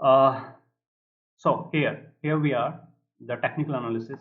So here we are, the technical analysis.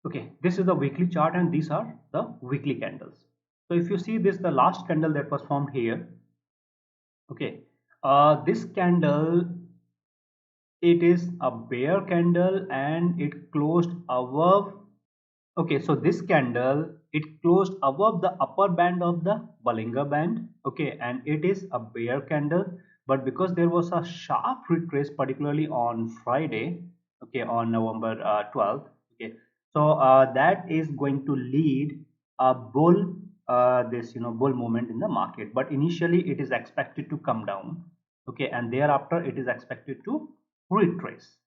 Okay, this is the weekly chart and these are the weekly candles. So if you see this, the last candle that was formed here. Okay, this candle, it is a bear candle and it closed above. Okay, so this candle, it closed above the upper band of the Bollinger Band. Okay, and it is a bear candle, but because there was a sharp retrace, particularly on Friday, okay, on November 12th. Okay, so that is going to lead a bull, this bull movement in the market. But initially, it is expected to come down. Okay, and thereafter, it is expected to retrace.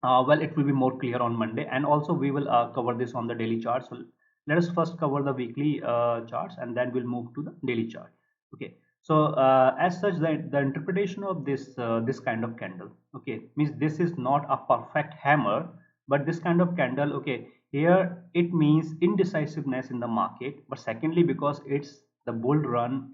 Well, it will be more clear on Monday, and also we will cover this on the daily chart. So let us first cover the weekly charts and then we'll move to the daily chart. Okay, so as such, the interpretation of this kind of candle, okay, means this is not a perfect hammer, but this kind of candle, okay, here it means indecisiveness in the market. But secondly, because it's the bull run,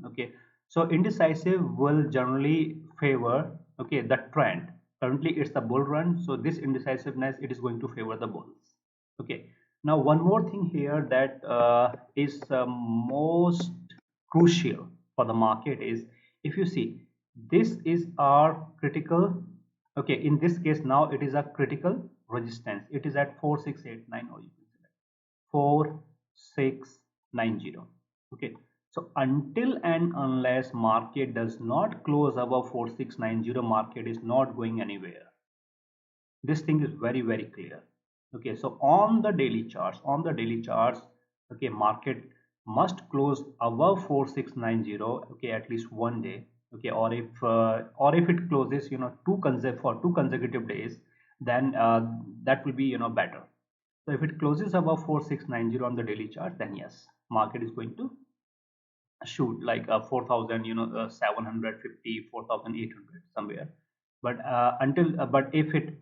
okay, so indecisive will generally favor, okay, the trend. Currently it's the bull run, so this indecisiveness, it is going to favor the bulls. Okay, now one more thing here that is most crucial for the market is, if you see, this is our critical, okay, in this case now it is a critical resistance. It is at 4689, or you can select 4690. Okay, so until and unless market does not close above 4690, market is not going anywhere. This thing is very clear. Okay, so on the daily charts, okay, market must close above 4690, okay, at least one day. Okay, or if it closes, two consecutive days, then that will be, better. So if it closes above 4690 on the daily chart, then yes, market is going to shoot like 4000, 750, 4800 somewhere. But if it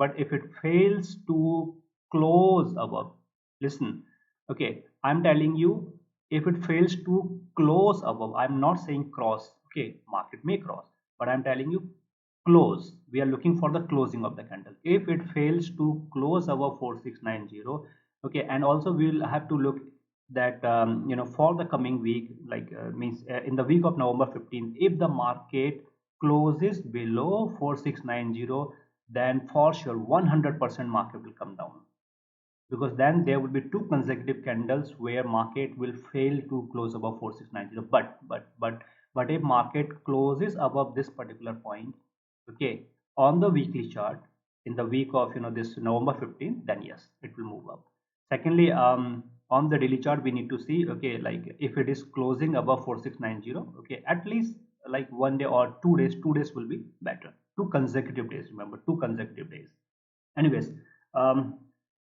fails to close above, listen, okay, I'm telling you, if it fails to close above, I'm not saying cross, okay, market may cross, but I'm telling you close, we are looking for the closing of the candle. If it fails to close above 4690, okay, and also we'll have to look that for the coming week, like means in the week of November 15th, if the market closes below 4690, then for sure 100% market will come down, because then there will be two consecutive candles where market will fail to close above 4690. But if market closes above this particular point, okay, on the weekly chart, in the week of this November 15th, then yes, it will move up. Secondly, on the daily chart we need to see, okay, like if it is closing above 4690, okay, at least like one day or 2 days, 2 days will be better. Two consecutive days, remember, two consecutive days. Anyways,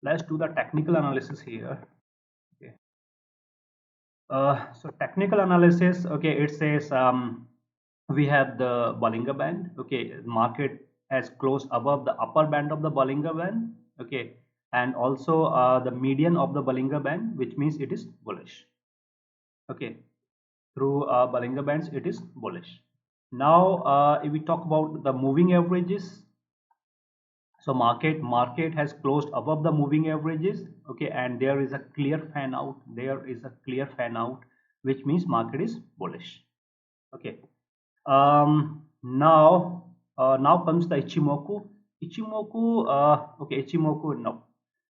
let's do the technical analysis here. Okay, so technical analysis, okay, it says we have the Bollinger Band. Okay, market has closed above the upper band of the Bollinger Band. Okay, and also the median of the Bollinger Band, which means it is bullish. Okay, through Bollinger Bands it is bullish. Now if we talk about the moving averages, so market has closed above the moving averages, okay, and there is a clear fan out, which means market is bullish. Okay, now comes the Ichimoku. Okay, Ichimoku, no,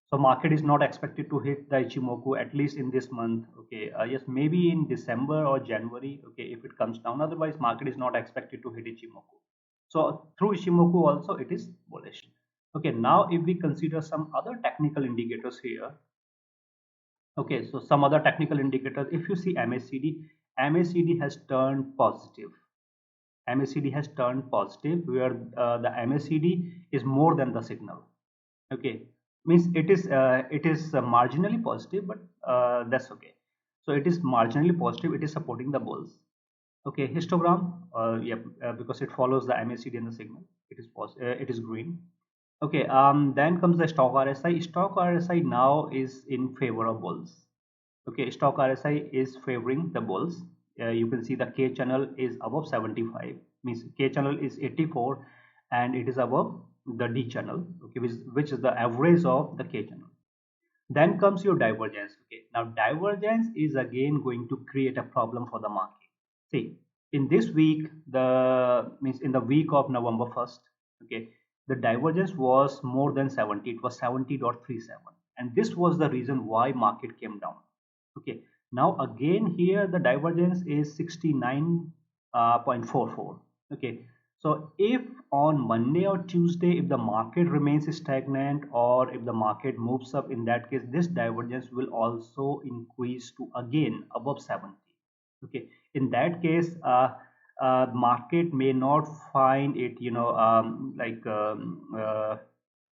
so market is not expected to hit the Ichimoku at least in this month. Okay, yes, maybe in December or January, okay, if it comes down. Otherwise market is not expected to hit Ichimoku. So through Ichimoku also it is bullish. Okay, now if we consider some other technical indicators here. Okay, so some other technical indicators, if you see MACD has turned positive. MACD has turned positive, where the MACD is more than the signal. Okay, means it is marginally positive, but that's okay. So it is marginally positive, it is supporting the bulls. Okay, histogram, yep, because it follows the MACD and the signal, it is green. Okay, then comes the stock RSI. Stock RSI now is in favor of bulls. Okay, stock RSI is favoring the bulls. You can see the K channel is above 75, means K channel is 84 and it is above the D channel, okay, which is the average of the K channel. Then comes your divergence. Okay, now divergence is again going to create a problem for the market. See, in this week, the means in the week of November 1st, okay, the divergence was more than 70. It was 70.37, and this was the reason why market came down. Okay, now again here the divergence is 69.44. Okay, so if on Monday or Tuesday, if the market remains stagnant or if the market moves up, in that case, this divergence will also increase to again above 70. Okay, in that case, market may not find it,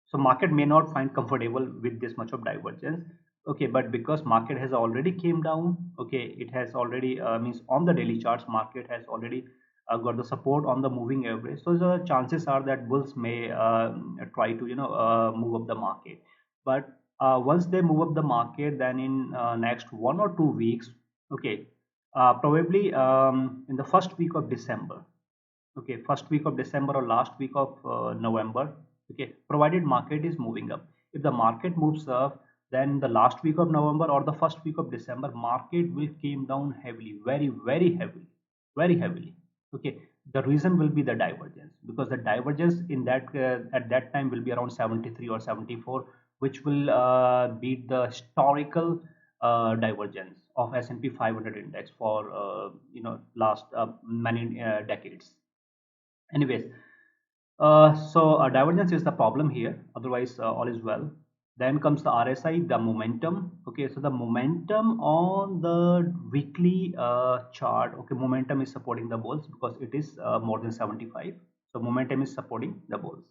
so market may not find comfortable with this much of divergence. Okay, but because market has already came down, okay, it has already means on the daily charts, market has already got the support on the moving average, so the chances are that bulls may try to move up the market. But once they move up the market, then in next 1 or 2 weeks, okay, probably in the first week of December, okay, first week of December or last week of November, okay, provided market is moving up, if the market moves up, then the last week of November or the first week of December, market will came down heavily, very very heavily, very heavily. Okay, the reason will be the divergence, because the divergence in that at that time will be around 73 or 74, which will beat the historical divergence of S&P 500 index for last many decades. Anyways, so divergence is the problem here. Otherwise, all is well. Then comes the RSI, the momentum. Okay, so the momentum on the weekly chart. Okay, momentum is supporting the bulls because it is more than 75. So momentum is supporting the bulls.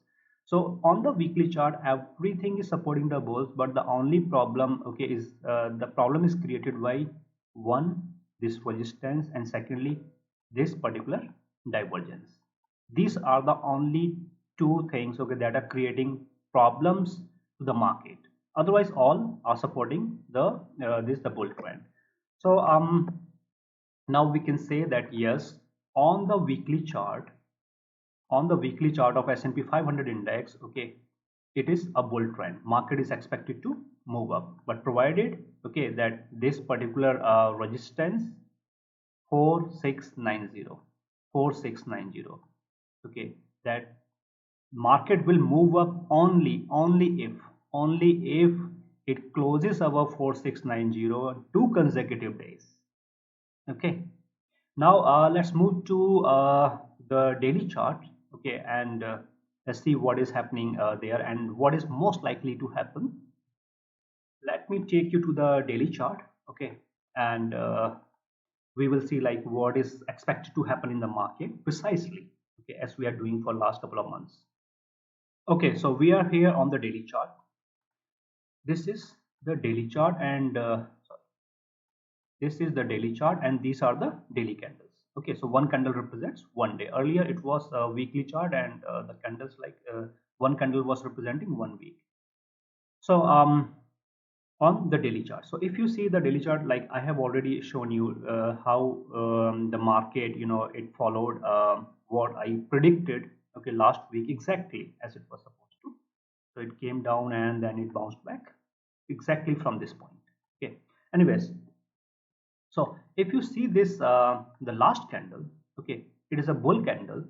So on the weekly chart, everything is supporting the bulls, but the only problem, okay, is the problem is created by one, this resistance, and secondly, this particular divergence. These are the only two things, okay, that are creating problems to the market. Otherwise, all are supporting the the bull trend. So now we can say that yes, on the weekly chart, of S&P 500 index, okay, it is a bull trend. Market is expected to move up, but provided, okay, that this particular resistance 4690, 4690, okay, that market will move up only if it closes above 4690 two consecutive days. Okay, now let's move to the daily chart. Okay, and let's see what is happening there and what is most likely to happen. Let me take you to the daily chart. Okay, and we will see like what is expected to happen in the market precisely, okay, as we are doing for last couple of months. Okay, so we are here on the daily chart. This is the daily chart, and this is the daily chart, and these are the daily candles. Okay, so one candle represents one day. Earlier it was a weekly chart, and the candles like one candle was representing 1 week. So on the daily chart, so if you see the daily chart, like I have already shown you how the market, it followed what I predicted, okay, last week exactly as it was supposed to. So it came down and then it bounced back exactly from this point. Okay, anyways, so if you see this the last candle, okay, it is a bull candle,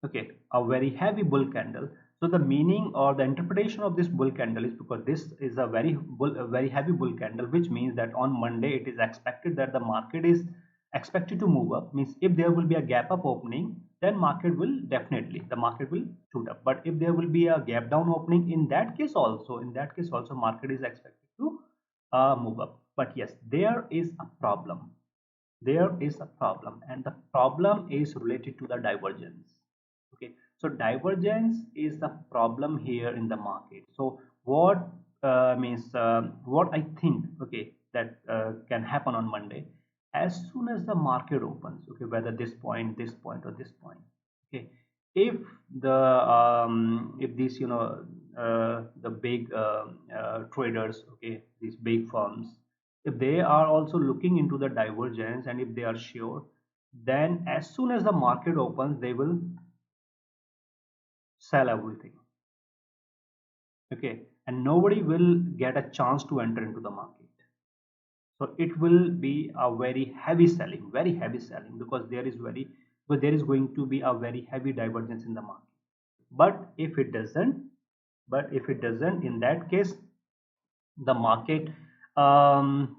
okay, a very heavy bull candle. So the meaning or the interpretation of this bull candle is because this is a very heavy bull candle, which means that on Monday it is expected that the market is expected to move up. Means if there will be a gap up opening, then market will definitely, the market will shoot up. But if there will be a gap down opening, in that case also market is expected to move up. But yes, there is a problem. There is a problem, and the problem is related to the divergence. Okay, so divergence is the problem here in the market. So what means what I think, okay, that can happen on Monday, as soon as the market opens, okay, whether this point, or this point, okay, if the if these the big traders, okay, these big firms, if they are also looking into the divergence, and if they are sure, then as soon as the market opens, they will sell everything. Okay, and nobody will get a chance to enter into the market. So it will be a very heavy selling, because there is going to be a very heavy divergence in the market. But if it doesn't, in that case, the market, um,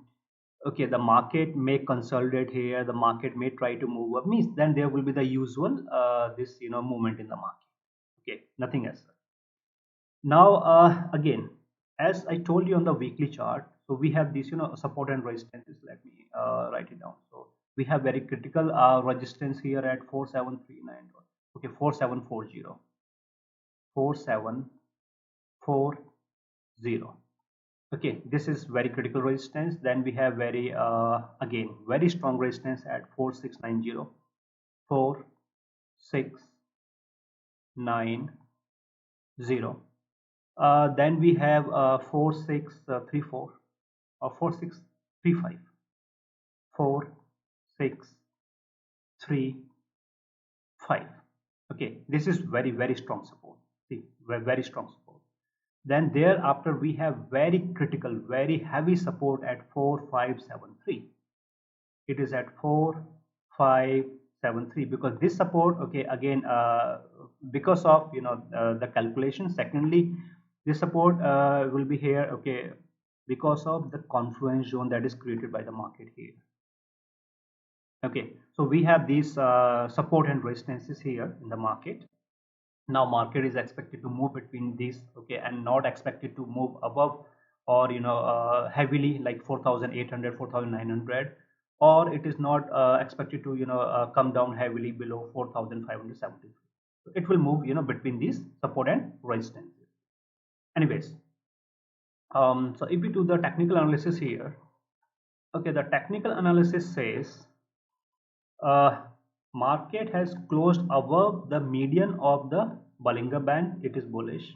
okay, the market may consolidate here. The market may try to move up. Means then there will be the usual this movement in the market. Okay, nothing else. Now, again, as I told you on the weekly chart, so we have these, support and resistances. Let me write it down. So we have very critical resistance here at 4739. Okay, 4740, 4740. Okay, this is very critical resistance. Then we have very again very strong resistance at 4690, 4690. Then we have 4634 or 4635, 4635. Okay, this is very strong support. See, very strong support. Then thereafter we have very critical, very heavy support at 4573. It is at 4573, because this support, okay, again, because of the calculation. Secondly, this support will be here, okay, because of the confluence zone that is created by the market here. Okay, so we have these support and resistances here in the market. Now market is expected to move between these, okay, and not expected to move above, or heavily, like 4800, 4900, or it is not expected to come down heavily below 4570. So it will move between these support and resistance. Anyways, so if we do the technical analysis here, okay, the technical analysis says uh, market has closed above the median of the Bollinger Band. It is bullish.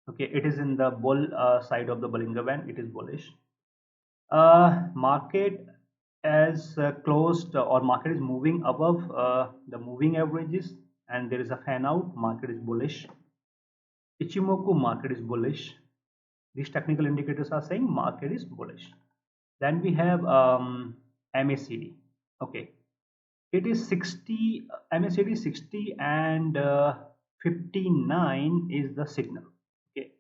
Okay, it is in the bull side of the Bollinger Band. It is bullish. Market as closed, or market is moving above the moving averages, and there is a fan out. Market is bullish. Ichimoku market is bullish. These technical indicators are saying market is bullish. Then we have MACD. Okay, it is 60, MACD 60, and 59 is the signal. Okay,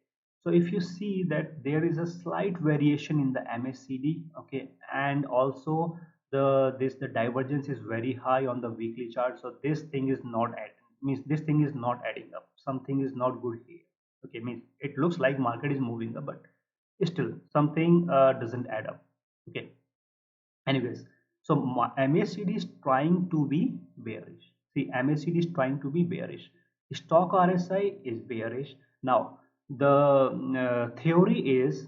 so if you see that there is a slight variation in the MACD, okay, and also the divergence is very high on the weekly chart. So this thing is not this thing is not adding up. Something is not good here. Okay, means it looks like market is moving up, but still something doesn't add up. Okay, anyways, so MACD is trying to be bearish. See, MACD is trying to be bearish. Stock RSI is bearish. Now the theory is,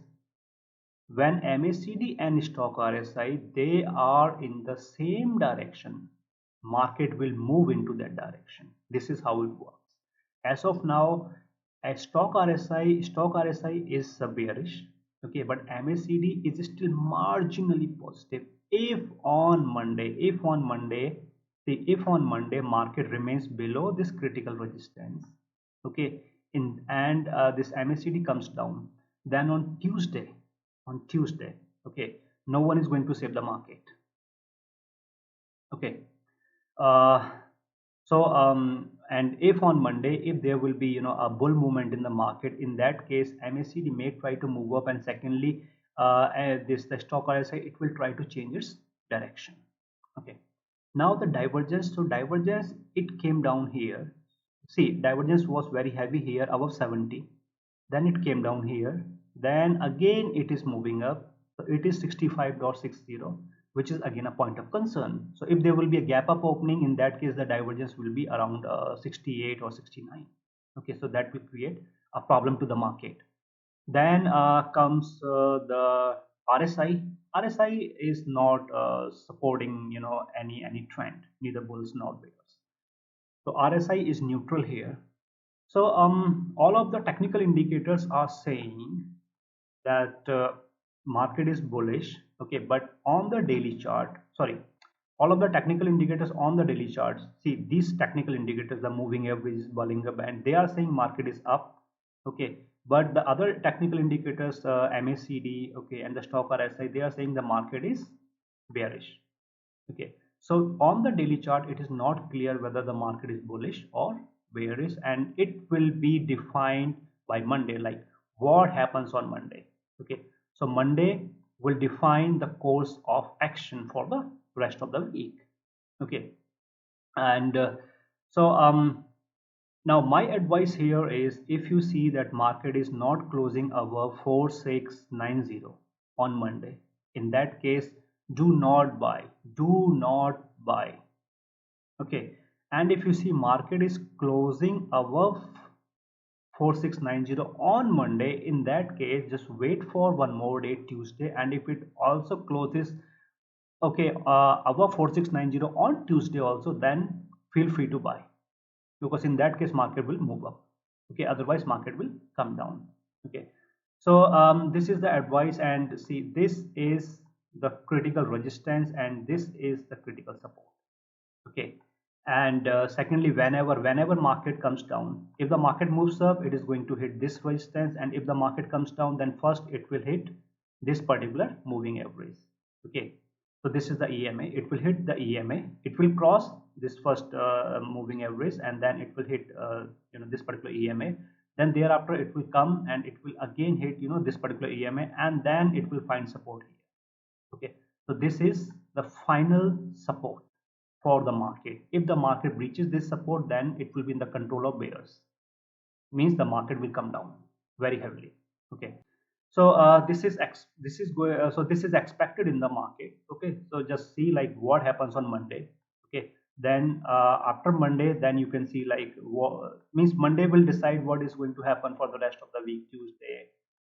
when MACD and stock RSI, they are in the same direction, market will move into that direction. This is how it works. As of now, a stock RSI is bearish. Okay, but MACD is still marginally positive. If on Monday market remains below this critical resistance, okay, and this MACD comes down, then on Tuesday, okay, no one is going to save the market. Okay, uh, so and if on Monday, if there will be a bull movement in the market, in that case MACD may try to move up, and secondly, the stock RSI, it will try to change its direction. Okay, now the divergence. So divergence, it came down here. See, divergence was very heavy here above 70, then it came down here, then again it is moving up. So it is 65.60, which is again a point of concern. So if there will be a gap up opening, in that case the divergence will be around 68 or 69. Okay, so that will create a problem to the market. Then comes the RSI. RSI is not supporting any trend, neither bulls nor bears. So RSI is neutral here. So all of the technical indicators are saying that market is bullish. Okay, but on the daily chart, sorry, all of the technical indicators on the daily charts, see these technical indicators, the moving average, Bollinger Band, they are saying market is up. Okay, but the other technical indicators, MACD, okay, and the stock RSI, they are saying the market is bearish. Okay, so on the daily chart, it is not clear whether the market is bullish or bearish, and it will be defined by Monday, like what happens on Monday. Okay, so Monday will define the course of action for the rest of the week. Okay, and now my advice here is, if you see that market is not closing above 4690 on Monday, in that case, do not buy. Do not buy. Okay. And if you see market is closing above 4690 on Monday, in that case, just wait for one more day, Tuesday, and if it also closes okay above 4690 on Tuesday also, then feel free to buy, because in that case market will move up. Okay, otherwise market will come down. Okay, so this is the advice, and see, this is the critical resistance and this is the critical support. Okay, and secondly, whenever market comes down, if the market moves up, it is going to hit this resistance, and if the market comes down, then first it will hit this particular moving average. Okay, so this is the EMA, it will hit the EMA, it will cross this first moving average, and then it will hit this particular EMA, then thereafter it will come and it will again hit this particular EMA, and then it will find support here. Okay, so this is the final support for the market. If the market breaches this support, then it will be in the control of bears, means the market will come down very heavily. Okay, so this is expected in the market. Okay, so just see like what happens on Monday. Okay, then after Monday, then you can see like means Monday will decide what is going to happen for the rest of the week: Tuesday,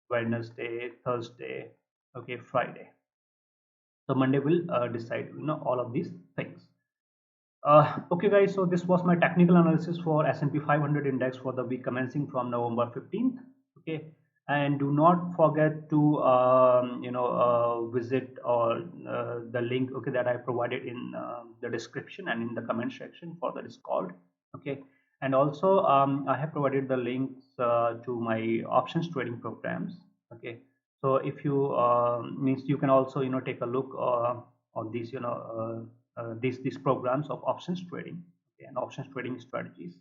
Wednesday, Thursday, okay, Friday. So Monday will decide all of these things. Okay guys, so this was my technical analysis for S&P 500 index for the week commencing from November 15th. Okay, and do not forget to visit or the link, okay, that I provided in the description and in the comment section for the Discord. Okay, and also I have provided the links to my options trading programs. Okay, so if you means you can also take a look on these these programs of options trading, okay, and options trading strategies.